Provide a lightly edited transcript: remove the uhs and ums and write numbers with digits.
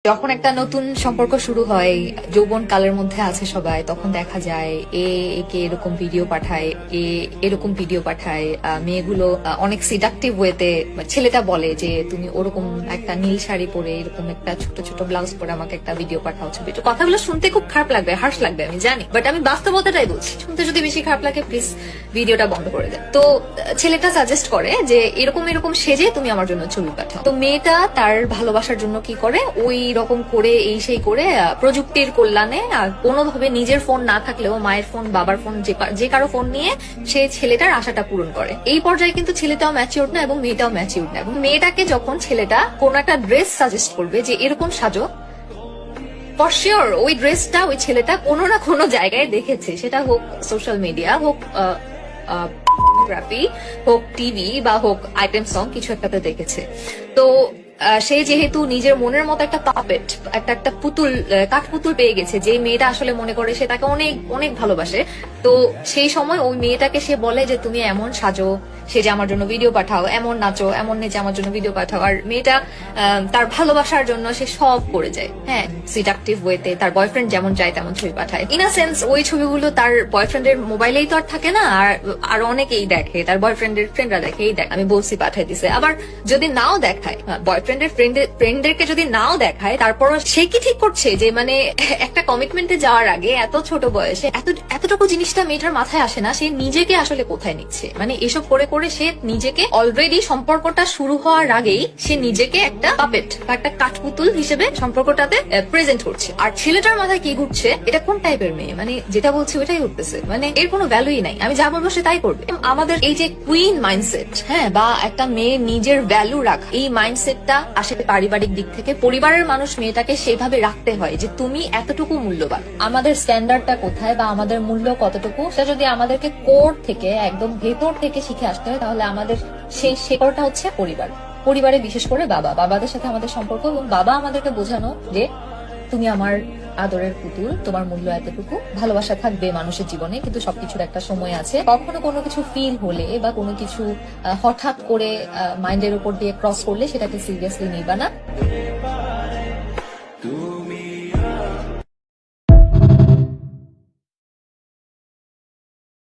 যখন একটা নতুন সম্পর্ক শুরু হয়, যৌবন কালের মধ্যে আছে সবাই, তখন দেখা যায় একে এরকম ভিডিও পাঠায়, এরকম ভিডিও পাঠায়, মেয়েগুলো অনেক সিডাকটিভ ওয়েতে ছেলেটা বলে যে তুমি ওরকম একটা নীল শাড়ি পরে এরকম একটা ছোট ছোট ব্লাউজ পরে আমাকে একটা ভিডিও পাঠাও, ছবি। কথাগুলো শুনতে খুব খারাপ লাগবে, হার্শ লাগবে, আমি জানি, বাট আমি বাস্তবতাটাই বলছি। শুনতে যদি বেশি খারাপ লাগে প্লিজ ভিডিওটা বন্ধ করে দেন। তো ছেলেটা সাজেস্ট করে যে এরকম এরকম সেজে তুমি আমার জন্য ছবি পাঠাও। তো মেয়েটা তার ভালোবাসার জন্য কি করে, ওই রকম করে এই সেই করে প্রযুক্তির কল্যাণে কোনোভাবে নিজের ফোন না থাকলেও মায়ের ফোন, বাবার ফোন, যে কারো ফোন নিয়ে সে ছেলেটার আশাটা পূরণ করে। এই পর্যায়ে কিন্তু ছেলেটাও ম্যাচিউরড না এবং মেয়েটাও ম্যাচিউরড না। এবং মেয়েটাকে যখন ছেলেটা কোন একটা ড্রেস সাজেস্ট করবে যে এরকম সাজো, ফর শিওর ওই ড্রেসটা ওই ছেলেটা কোনো না কোনো জায়গায় দেখেছে, সেটা হোক সোশ্যাল মিডিয়া, হোক গ্রাফি, হোক টিভি, বা হোক আইটেম সং, কিছু একটাতে দেখেছে। তো সে যেহেতু নিজের মনের মতো একটা পাপেট, একটা পুতুল, কাঠপুতুল পেয়ে গেছে, যে মেয়েটা আসলে মনে করে সে তাকে অনেক অনেক ভালোবাসে। তো সেই সময় ওই মেয়েটাকে সে বলে যে তুমি এমন সাজো, সে যে আমার জন্য ভিডিও পাঠাও, এমন নাচো, এমন নেচে আমার জন্য ভিডিও পাঠাও। আর মেয়েটা তার ভালোবাসার জন্য সে সব করে যায়, হ্যাঁ, সিডাকটিভ ওয়েতে। তার বয়ফ্রেন্ড যেমন চায় তেমন ছবি পাঠায়। ইন আ সেন্স ওই ছবিগুলো তার বয়ফ্রেন্ডের মোবাইলেই তো আর থাকে না, আর অনেকেই দেখে, তার বয়ফ্রেন্ডের ফ্রেন্ডরা দেখে, এই দেখ আমি বলছি পাঠাই দিছে। আবার যদি নাও দেখায়, বয়ফ্রেন্ডের ফ্রেন্ডদেরকে যদি নাও দেখায়, তারপরও সে কি ঠিক করছে যে মানে একটা কমিটমেন্টে যাওয়ার আগে এত ছোট বয়সে এতটুকু জিনিসটা মেয়েটার মাথায় আসে না, সে নিজেকে আসলে কোথায় নিচ্ছে। মানে এসব করে করে সে নিজেকে অলরেডি সম্পর্কটা শুরু হওয়ার আগেই সে নিজেকে একটা পাপেট বা একটা কাঠপুতুল হিসেবে সম্পর্কটাতে প্রেজেন্ট করছে। আর ছেলেটার মাথায় কি ঘুরছে, এটা কোন টাইপের মেয়ে, মানে যেটা বলছে ওইটাই উঠতেছে, মানে এর কোনো ভ্যালুই নাই, আমি যা বলবো সে তাই করবে। আমাদের এই যে কুইন মাইন্ডসেট, হ্যাঁ, বা একটা মেয়ে নিজের ভ্যালু রাখা, এই মাইন্ডসেটটা আসলে পারিবারিক দিক থেকে পরিবারের মানুষ মেয়েটাকে সেভাবে রাখতে হয় যে তুমি এতটুকু মূল্যবান। আমাদের স্ট্যান্ডার্ডটা কোথায় বা আমাদের মূল্য কতটুকু, সেটা যদি আমাদেরকে কোর থেকে, একদম ভেতর থেকে শিখে আসতে হয়, তাহলে আমাদের সেই শেকড়টা হচ্ছে পরিবার। পরিবারে বিশেষ করে বাবাদের সাথে আমাদের সম্পর্ক, এবং বাবা আমাদেরকে বোঝানো যে তুমি আমার আদরের পুতুল, তোমার মূল্য এতটুকু। ভালোবাসা থাকবে মানুষের জীবনে, কিন্তু সবকিছুর একটা সময় আছে। কখনো কোনো কিছু ফিল হলে বা কোনো কিছু হঠাৎ করে মাইন্ডের উপর দিয়ে ক্রস করলে সেটাকে সিরিয়াসলি নিবা না।